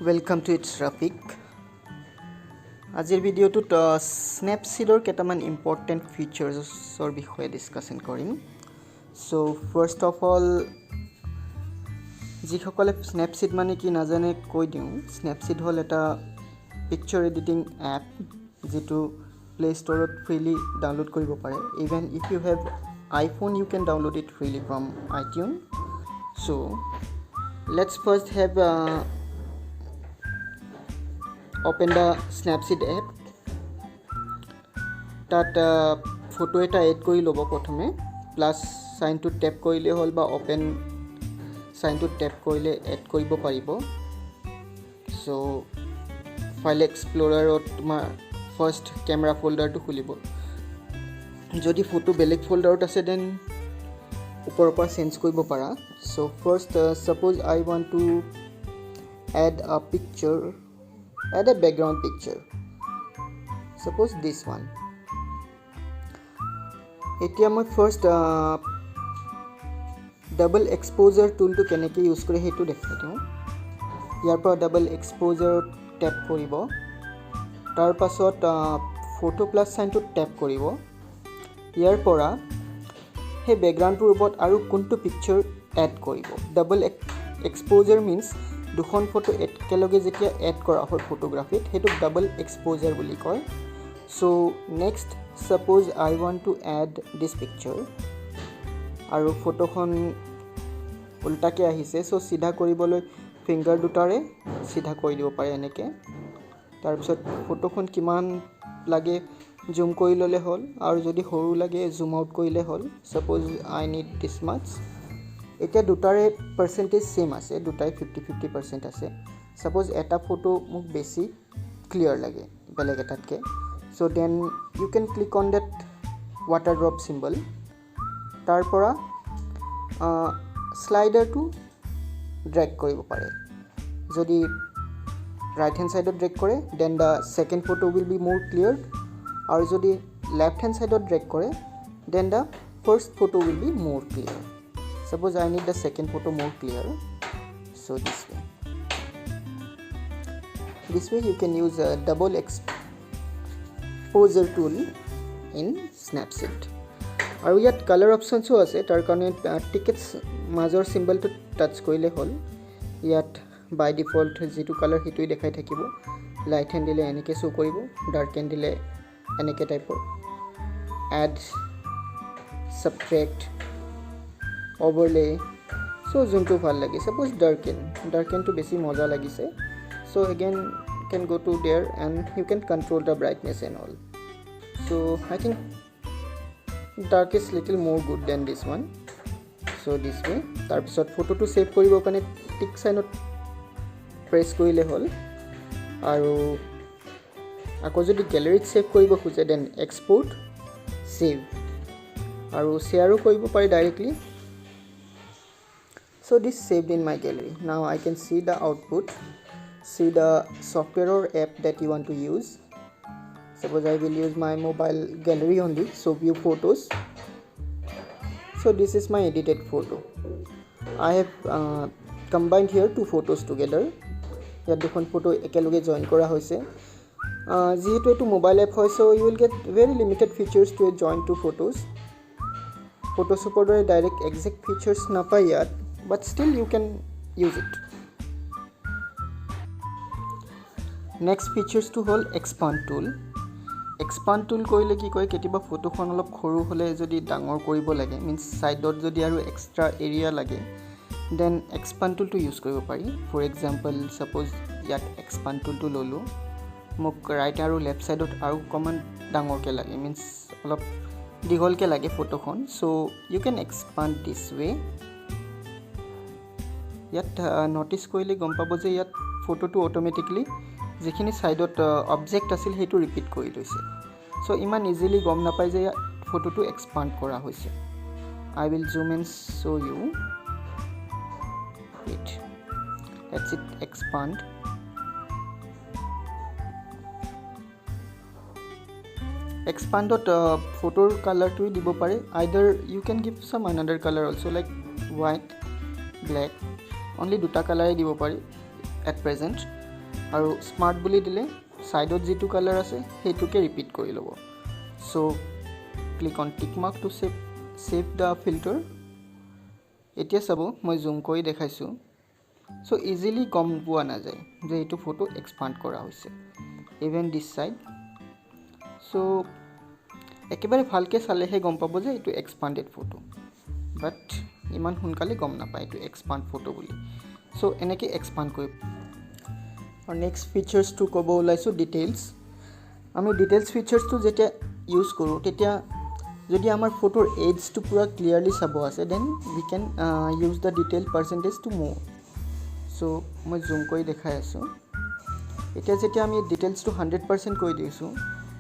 Welcome to its Rafik. আজিৰ ভিডিঅ'টোত স্নেপচিডৰ কেইটামান ইম্পৰ্টেণ্ট ফিচাৰ্ছৰ বিষয়ে ডিছকাশ্যন কৰিম। সো ফাৰ্ষ্ট অফ অল যিসকলে স্নেপচিড মানে কি নাজানে কৈ দিওঁ। স্নেপচিড হ'ল এটা পিকচাৰ এডিটিং এপ যিটো প্লে ষ্টৰত ফ্ৰীলি ডাউনলোড কৰিব পাৰে। Even if you have iPhone you can download it freely from iTunes. So let's first have open the Snapseed app. তাত ফটো এটা এড কৰি ল'ব প্ৰথমে প্লাছ সাইনটো ট্যাপ কৰিলে হ'ল বা ওপেন সাইনটো ট্যাপ কৰিলে এড কৰিব পাৰিব। সো ফাইল এক্সপ্লোৰাৰত তোমাৰ ফাৰ্ষ্ট কেমেৰা ফোল্ডাৰটো খুলিব। যদি ফটো বেলেগ ফোল্ডাৰত আছে দেন ওপৰৰ পৰা চেঞ্জ কৰিব পাৰা। So first suppose I want to add a picture, add a background picture, suppose this one. এতিয়া মই ফাৰ্ষ্ট ডাবল এক্সপোজাৰ টুলটো কেনেকৈ ইউজ কৰে সেইটো দেখাই দিওঁ। ইয়াৰ পৰা ডাবল এক্সপোজাৰত ট্যাপ কৰিব, তাৰ পাছত ফটো প্লাছ সাইনটো ট্যাপ কৰিব। ইয়াৰ পৰা সেই বেকগ্ৰাউণ্ডটোৰ ওপৰত আৰু কোনটো পিকচাৰ এড কৰিব। ডাবল এক্সপোজাৰ মিন্স দুখন ফটো একেলগে যেতিয়া এড কৰা হয় ফটোগ্ৰাফিত সেইটো ডাবল এক্সপোজাৰ বুলি কয়। So next suppose I want to add this picture আৰু ফটোখন উল্টাকে আহিছে। সো সিধা কৰিবলৈ ফিংগাৰ দুটাৰে সিধা কৰি দিব পাৰে এনেকৈ। তাৰপিছত ফটোখন কিমান লাগে জুম কৰি ল'লে হ'ল আৰু যদি সৰু লাগে জুম আউট কৰিলে হ'ল। suppose I need this much. এতিয়া দুটাৰে পাৰ্চেন্টেজ সেম আছে, দুটাই 50-50% আছে। suppose এটা ফটো মোক বেছি ক্লিয়াৰ লাগে বেলেগ এটাতকৈ। so then you can click on that water drop symbol. তাৰ পৰা স্লাইডাৰটো ড্ৰেগ কৰিব পাৰে। যদি right hand side drag কৰে then the second photo will be more clear, আৰু যদি left hand side drag কৰে then the first photo will be more clear. Suppose I need the second photo more clear, so this way you can use a double exposure tool in Snapseed. আৰু ইয়াত colour অপশনসও আছে, তাৰ কাৰণে tickets মাজৰ সিম্বলটো touch কৰিলে হ'ল। ইয়াত বাই default যেটো কালাৰ হিটোই দেখাই থাকিব। লাইট হ্যান্ড দিলে এনেকৈ শো কৰিব, ডাৰ্ক হ্যান্ড দিলে এনেকৈ টাইপৰ। এড, সাবট্ৰেক্ট, ওভাৰলে, সো যোনটো ভাল লাগে। সাপোজ ডাৰ্ক হ্যান্ডটো বেছি মজা লাগিছে। So again can go to there and you can control the brightness and all. So I think dark is little more good than this one. So this way তাৰপিছত ফটোটো save কৰিব কাৰণে টিক সাইনত press কৰিলে হ'ল। আৰু আকৌ যদি গ্যালাৰীত সেভ কৰিব খোজে দেন এক্সপোৰ্ট, সেভ, আৰু শ্বেয়াৰো কৰিব পাৰি directly. So this saved in my gallery. Now I can see the output, see the software or app that you want to use. Suppose I will use my mobile gallery only, so view photos. So this is my edited photo. I have combined here two photos together. ইয়াত দুখন photo একেলগে join কৰা হৈছে। যেহেতু এটো mobile app হয়, so you will get very limited features to join two photos. Photoshopৰ দৰে direct exact features নাপায় ইয়াত, but still you can use it. Next features to হ'ল expand tool. expand tool কৰিলে কি কয়, কেতিয়াবা ফটোখন অলপ সৰু হ'লে যদি ডাঙৰ কৰিব লাগে, মিন্স সাইডত যদি আৰু এক্সট্ৰা এৰিয়া লাগে দেন expand tool টো ইউজ কৰিব পাৰি। ফৰ এক্সাম্পল suppose ইয়াত expand tool টো ললো, মোক ৰাইট আৰু লেফট সাইডত আৰু কমান ডাঙৰকে লাগে, মিন্স অলপ দীঘলকে লাগে ফটোখন। So you can expand this way. ইয়াত নটিস কৰিলে গম পাব যে ইয়াত ফটোটো অটোমেটিকলি যিখিনি সাইডত অবজেক্ট আছিল হেতু ৰিপিট কৰি লৈছে। সো ইমান ইজিলি গম নাপায় যে ফটোটো এক্সপান্ড কৰা হৈছে। I will zoom and show you. Wait, let's it expand. Expandot photo color to দিব পাৰে। Either you can give some another color also like white, black. Only দুটা কালাৰে দিব পাৰি at present. আৰু স্মাৰ্ট বুলি দিলে সাইডত যেটো কালাৰ আছে হেতুকে ৰিপিট কৰি ল'ব so click on tick mark to save the filter এতিয়া চাব মই জুম কৰি দেখাইছো সো ইজিলি গম পোৱা না যায় যে এটো ফটো এক্সপান্ড কৰা হৈছে ইভেন দিস সাইড সো একেবাৰে ভালকে চালেহে গম পাব যে এটো এক্সপান্ডেড ফটো বাট ইমান হুনকালে গম না পায় এটো এক্সপান্ড ফটো বুলি সো এনেকে এক্সপান্ড কৰি আৰু নেক্সট ফিচাৰ্স টু কব ওলাইছো ডিটেইলস আমি ডিটেইলস ফিচাৰ্স টু যেটা ইউজ কৰো তেতিয়া যদি আমাৰ ফটোৰ এজটো পুৰা ক্লিয়াৰলি চাব আছে then we can use the detail percentage to move so মই জুম কৰি দেখাই আছো এতিয়া যেতিয়া আমি ডিটেইলসটো 100% কৰি দিছো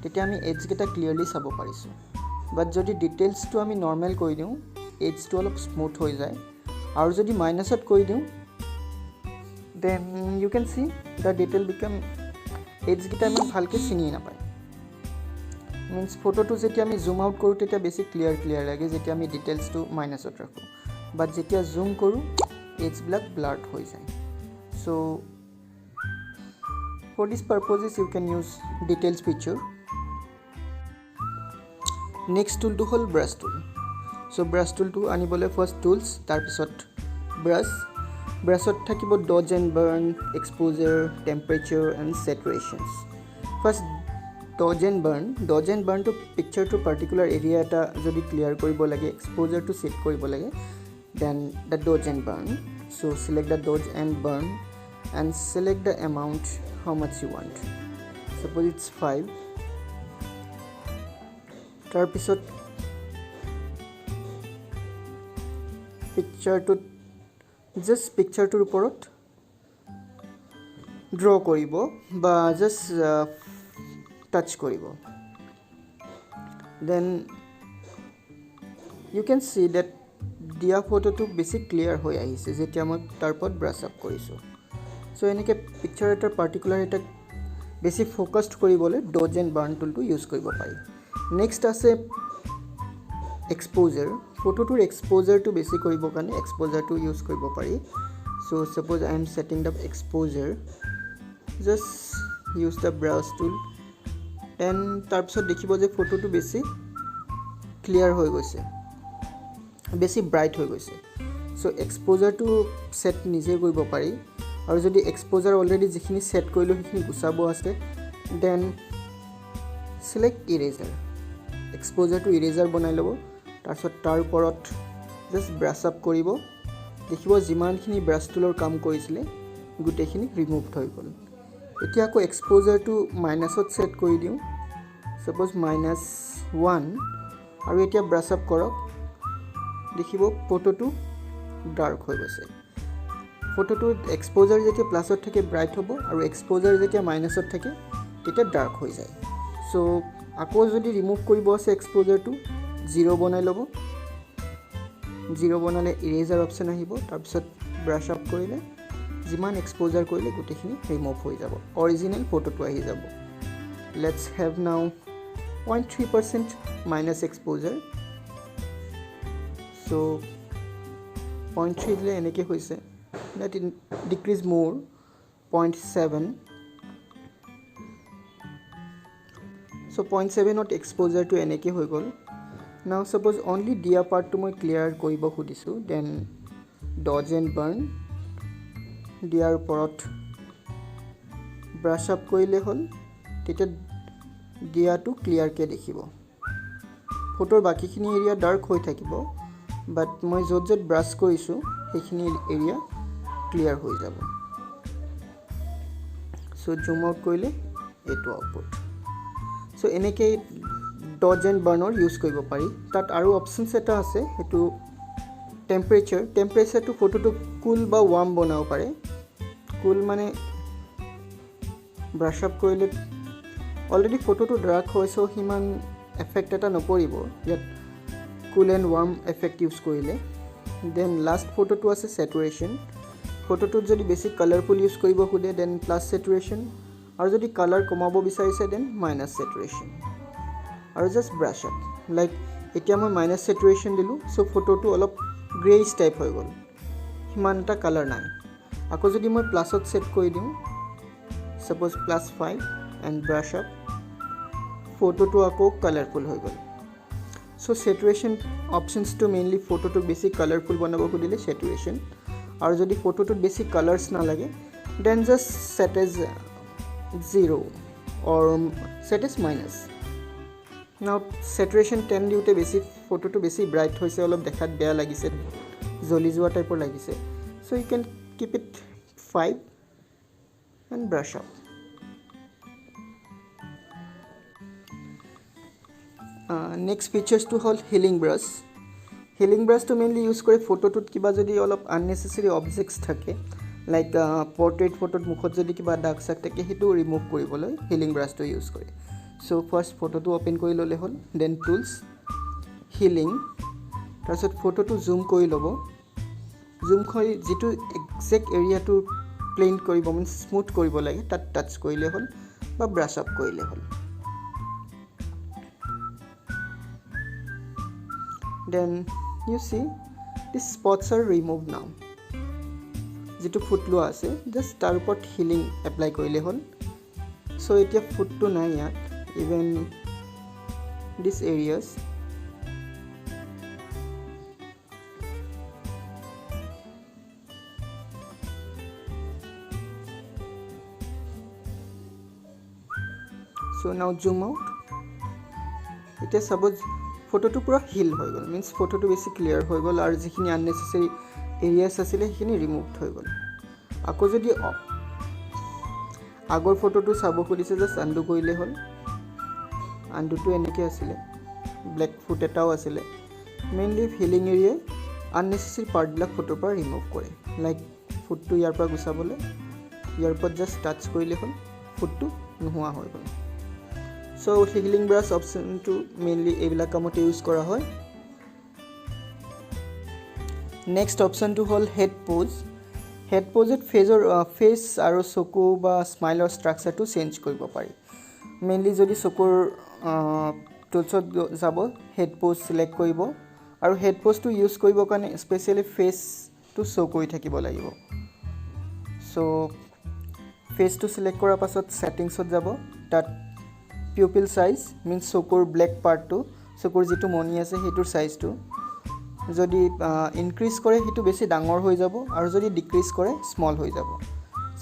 তেতিয়া আমি এজ কেটা ক্লিয়াৰলি চাব পাৰিছো বাট যদি ডিটেইলসটো আমি নৰমাল কৰি দিও এজটো অলপ স্মুথ হৈ যায় আৰু যদি মাইনাসত কৰি দিও then you can see the detail become edge gita man bhalke chini na pai means photo to jetia ami zoom out koru tetia basic clear lage jetia ami details to minus ot rakhu but jetia zoom koru edge black blurred hoi jay so for this purposes you can use details feature next tool to hol brush tool so brush tool to anibole first tools tar pisot brushot থাকিব dodge and burn exposure temperature and saturations first dodge and burn to picture to particular area eta jodi clear koribo lage exposure to set koribo lage then the dodge and burn so select the dodge and burn and select the amount how much you want suppose it's 5 tar pisot picture to just picture to oporot draw koribo ba just touch koribo then you can see that dia photo to basic clear hoi ahise jetia moi tarpot brush up korisu so enike picture eta particular eta basic focused koribole dodge and burn tool to use koribo pari next ase exposure photo to exposure to basic koribo kane exposure to use koribo pari so suppose I am setting the exposure just use the brush tool and tar pisot dekhibo je photo to basic clear hoi goise basic bright hoi goise so exposure to set nije koribo pari aru jodi exposure already jikhini set korilo hikhini gusabo ase then select eraser exposure to eraser banai lobo তাৰছত তাৰ ওপৰত just ব্ৰাশ up কৰিব দেখিব যিমানখিনি ব্ৰাশ টুলৰ কাম কৰিছিলে গুটেখিনি remove হৈ গ'ল এতিয়া আকৌ এক্সপোজাৰ টু মাইনাসত সেট কৰি দিও সপোজ -1 আৰু এতিয়া ব্ৰাশ আপ কৰক দেখিব ফটোটো ডাৰ্ক হৈ গৈছে ফটোটো এক্সপোজাৰ যেতিয়া প্লাসত থাকে ব্ৰাইট হ'ব আৰু এক্সপোজাৰ যেতিয়া মাইনাসত থাকে তেতিয়া ডাৰ্ক হৈ যায় সো আকৌ যদি ৰিমুভ কৰিব আছে এক্সপোজাৰটো 0 বনাই লব 0 বনালে ইৰেজাৰ অপচন আহিব তাৰ পিছত ব্ৰাশ আপ কৰিলে যিমান এক্সপোজাৰ কৰিলে গুটেখিনি ৰিমুভ হৈ যাব অৰিজিনাল ফটোটো আহি যাব লেটস হেভ নাও 0.3% মাইনাস এক্সপোজাৰ সো 0.3 দিলে এনেকে হৈছে that decrease more 0.7 so 0.7 not exposure to এনেকে হৈ গল now suppose only dia part to moi clear koribo khudisu then dodge and burn diar porot brush up korile hol tete dia to clear ke dekhibo photor baki khini area dark hoi thakibo but moi jot brush korisu ekhini area clear hoi jabo so zoom out korile eto output so eneke dodge and burn or use koribo pari tat aru options eta ase etu temperature to photo to cool ba warm banao pare cool mane brush up korile already photo to dark hoy so himan effect eta noporibo yet cool and warm effect use korile then last photo to ase saturation photo to jodi basic colorful use koribo khude then plus saturation aru jodi color komabo bisarise then minus saturation aru just brush up like etia moi minus saturation dilu so photo to olop grayish type hoy gol himan ta color nai ako jodi moi plus ot set koi diu suppose +5 and brush up, photo to ako colorful hoy gol. So saturation options to mainly photo to basic colorful banabo khudile saturation, aru jodi photo to basic colors na lage then just set as 0 or set as minus. Now saturation 10 diute basic photo to basic bright hoise olop dekhat beya lagise joli jua type or lagise, so you can keep it 5 and brush up. Next features to hol healing brush. Healing brush to mainly use kore photo to kiba jodi olop unnecessary objects thake like portrait photo mukhot jodi kiba dark sak thake hetu remove koriboloi healing brush to use kore. So first photo to open kori lole hol, then tools, healing, tarasot photo to zoom kori lobo, zoom kori jitu exact area to plane koribo means smooth koribo lage tat touch korile hol ba brush up korile hol. Then you see these spots are removed now. Jitu foot lo ase just tar upor healing apply korile hol. So etia foot to nai yat, even these areas. So now zoom out. It is suppose photo to pura heal hoy gol, means photo to basic clear hoy gol ar jikhini unnecessary areas asile hini removed hoy gol. Ako jodi agor photo to sabo khulise just undo koile hol, undo to enike asile black foot etao asile, mainly healing area unnecessary part bilak photo par remove kore, like foot to yar par gusabole yar par just touch koile hol, foot to nohua hoy gol. So healing brush option to mainly ebila kamote use kora hoy. Next option to hol head pose. Head pose it face aru soku ba smile or structure to change koribo pari. Mainly jodi sokur tools jabo head pose select koribo aru head pose to use koribo kane especially face to show koi thakibo lagibo. So face to select kora pasot settings ot jabo, tat pupil size means sokur black part to sokur jitu moni ase hetur size to jodi increase kore hetu beshi dangor hoi jabo aru jodi decrease kore small hoi jabo.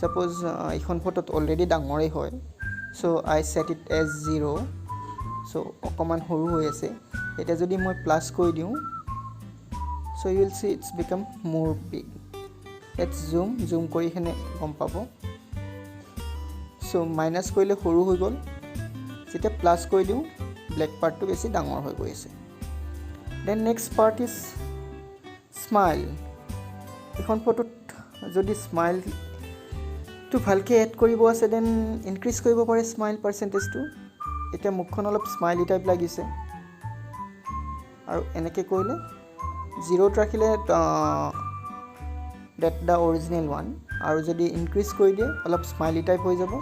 Suppose ikhon photo already dangore hoy, so I set it as 0, so okoman horu hoi ase, eta jodi moi plus koi diu, so you will see it's become more big. Let's zoom kori khene gom pabo. So minus koile horu hoi gol, jeta plus koi diu black part to beshi dangor hoi goise. Then next part is smile. Ekhon photo jodi smile to bhalke add koribo ase then increase koribo pare smile percentage to. Eta mukkhon olop smiley type lagise aru eneke koile 0 rakhile that the original one, aru jodi increase koi die olop smiley type hoi jabo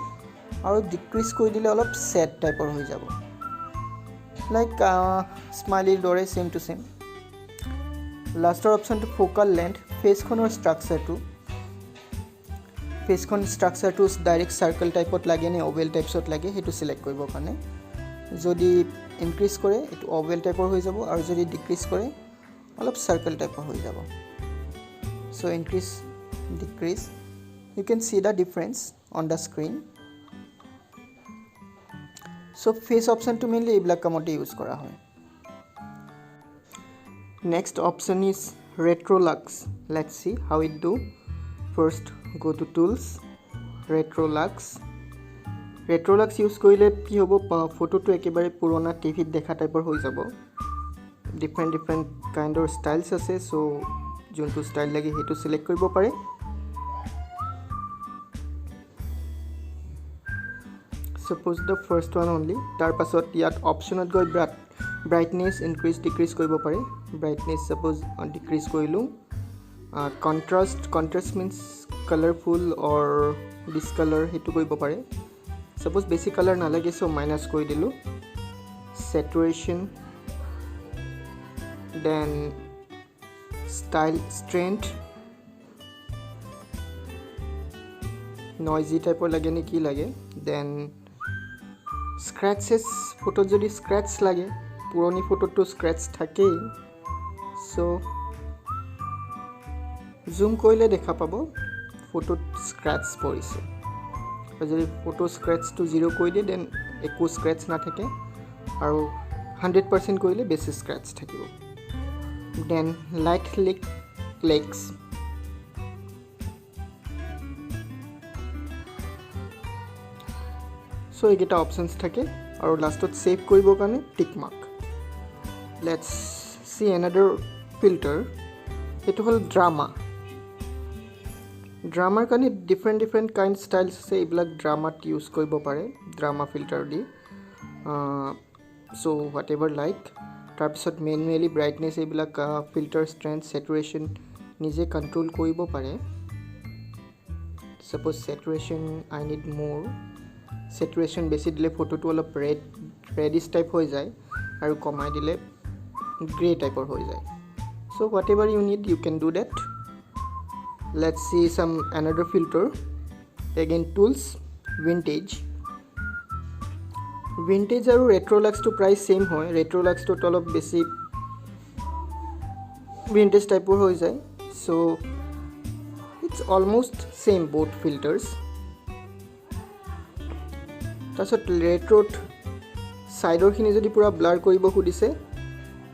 aru decrease koi dile olop sad type or hoi jabo, like smiley dore same to same. Last option to focal length, face khonor structure to direct circle type ot lage ne oval types ot lage hetu select koribo kane jodi increase kore etu oval type or hoi jabo aru jodi decrease kore olop circle type or hoi jabo. So increase decrease, you can see the difference on the screen. So face option to mainly ebla kamote use kora hoy. Next option is retrolux. Let's see how it do. First go to tools, retrolux. Retrolux use korile ki hobo photo to ekebare purona TV dekha type or hoi jabo. Different kind of styles ase, so jontu style lage hetu select koribo pare. Suppose the first one only, tar pasot yat option ot goi brightness increase decrease koribo pare. Brightness suppose decrease korilu. Contrast means colorful or discolor hetu koribo pare. Suppose basic color nalage so minus koi dilu. Saturation, then style strength, নইজি টাইপৰ লাগে নে কি লাগে then স্ক্ৰ্যাচেছ ফটোত যদি স্ক্ৰ্যাচ লাগে পুৰণি ফটোটো স্ক্ৰ্যাচ থাকেই সো জুম কৰিলে দেখা পাব ফটোত স্ক্ৰ্যাচ পৰিছে যদি ফটো স্ক্ৰ্যাচটো 0 কৰি দিয়ে দেন একো স্ক্ৰ্যাচ নাথাকে আৰু 100% কৰিলে বেছি স্ক্ৰ্যাচ থাকিব দেন লাইট লেক্স সো এইকেইটা অপশনস থাকে আৰু লাষ্টত সেভ কৰিবৰ কাৰণে টিক মাৰ্ক লেটস সি অ্যানাদাৰ ফিল্টাৰ এটো হল ড্ৰামাৰ কাৰণে ডিফাৰেণ্ট কাইণ্ড ষ্টাইলছ আছে এইবিলাক ড্ৰামাত ইউজ কৰিব পাৰে drama filter the so what ever like তাৰপিছত মেনুৱেলি ব্ৰাইটনেছ এইবিলাক ফিল্টাৰ ষ্ট্ৰেন্থ স্যাচুৰেশন নিজে কন্ট্ৰোল কৰিব পাৰে সাপোজ স্যাচুৰেশন আই নিড মোৰ স্যাচুৰেশন বেছি দিলে ফটোটো অলপ ৰেডিশ টাইপ হৈ যায় আৰু কমাই দিলে গ্ৰে টাইপৰ হৈ যায় so whatever you need you can do that let's see some another filter again tools vintage আৰু retrolux to price same হয় retrolux to অলপ বেছি vintage type হৈ যায় so it's almost same both filters তাৰছত retrot সাইডৰ খিনি যদি পুৰা ব্লাৰ কৰিব খুদিছে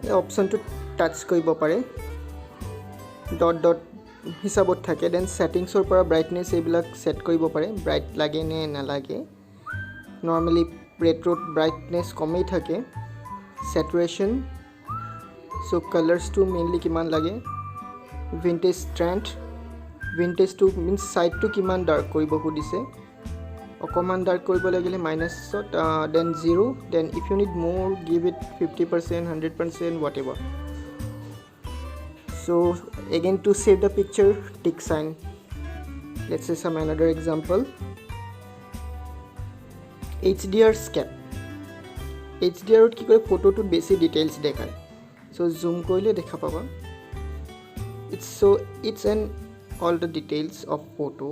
এই অপচনটো টাচ কৰিব পাৰে ডট হিসাবত থাকে দেন সেটিংছৰ পৰা ব্ৰাইটনেছ এইবিলাক সেট কৰিব পাৰে ব্ৰাইট লাগে নে নালাগে নৰমালি ৰেট্ৰোত ব্ৰাইটনেছ কমেই থাকে saturation so colours to mainly কিমান লাগে vintage strength vintage to means side to কিমান ডাৰ্ক কৰিব খুদিছে অকমান ডাৰ্ক কৰিব লাগিলে মাইনাছত then 0 then if you need more give it 50% 100% whatever so again to save the picture tick sign let's say some another example HDR ত কি কৰে ফটোটো বেছি ডিটেইলছ দেখায় so zoom কৰিলে দেখা পাবা it's an all the details of photo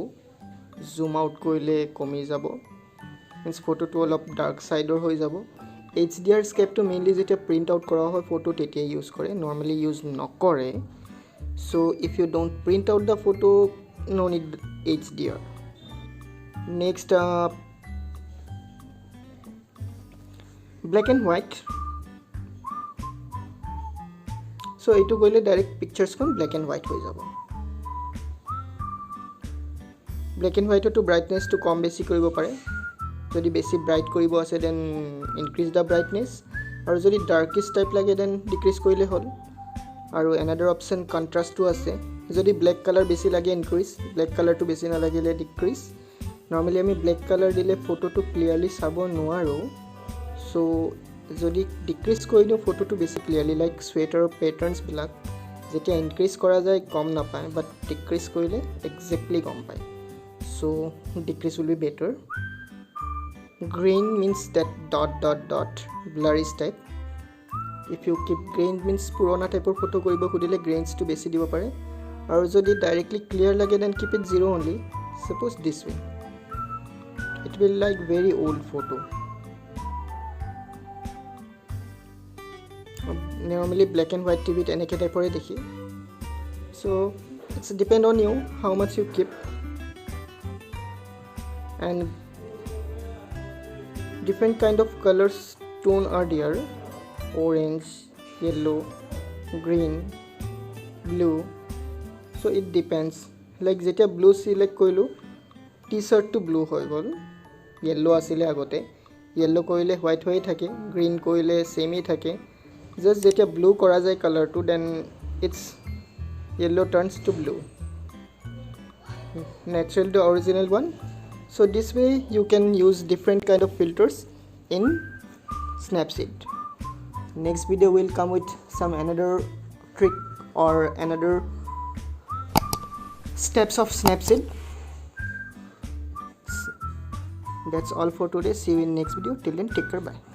zoom out কৰিলে কমি যাব means ফটোটো অলপ ডাৰ্ক সাইডৰ হৈ যাব HDR স্কেপ to mainly যেতিয়া প্ৰিন্ট আউট কৰা হয় ফটো তেতিয়া ইউজ কৰে নৰমালি ইউজ নকৰে so if you don't print out the photo no need HDR next black and white so etu koile direct pictures kon black and white hoi jabo black and white to brightness to kom besi koribo pare jodi besi bright koribo ase then increase the brightness aru jodi darkish type lage then decrease korile hol আৰু another option contrast to আছে যদি black colour বেশি লাগে increase black colour two বেশি না লাগিলে decrease normally আমি black colour দিলে ফটোটো ক্লিয়ারলি চাব নোৱাৰো সো যদি ডিক্ৰিজ কৰি দিও ফটোটো বেশি ক্লিয়াৰলি লাইক সোয়েটাৰ প্যাটাৰ্নস বিলাক যেতিয়া ইনক্ৰিজ কৰা যায় কম না পায় বাট ডিক্ৰিজ কৰিলে এক্স্যাক্টলি কম পায় so decrease will be better green means that dot blurry type if you keep grain means purona type of photo koribo khudile grains to besi dibo pare aru jodi directly clear lage then keep it 0 only suppose this way it will like very old photo normally black and white tv eneke type ore dekhi so it's depend on you how much you keep and different kind of colors tone are there orange yellow green blue so it depends like jeta blue select koilu t-shirt to blue hoy gol yellow asile agote yellow koile white hoy thake green koile same hi thake just jeta blue kora jay color to then its yellow turns to blue natural to original one so this way you can use different kind of filters in Snapseed. Next video will come with some another trick or another steps of Snapseed. That's all for today. See you in next video. Till then, take care. Bye.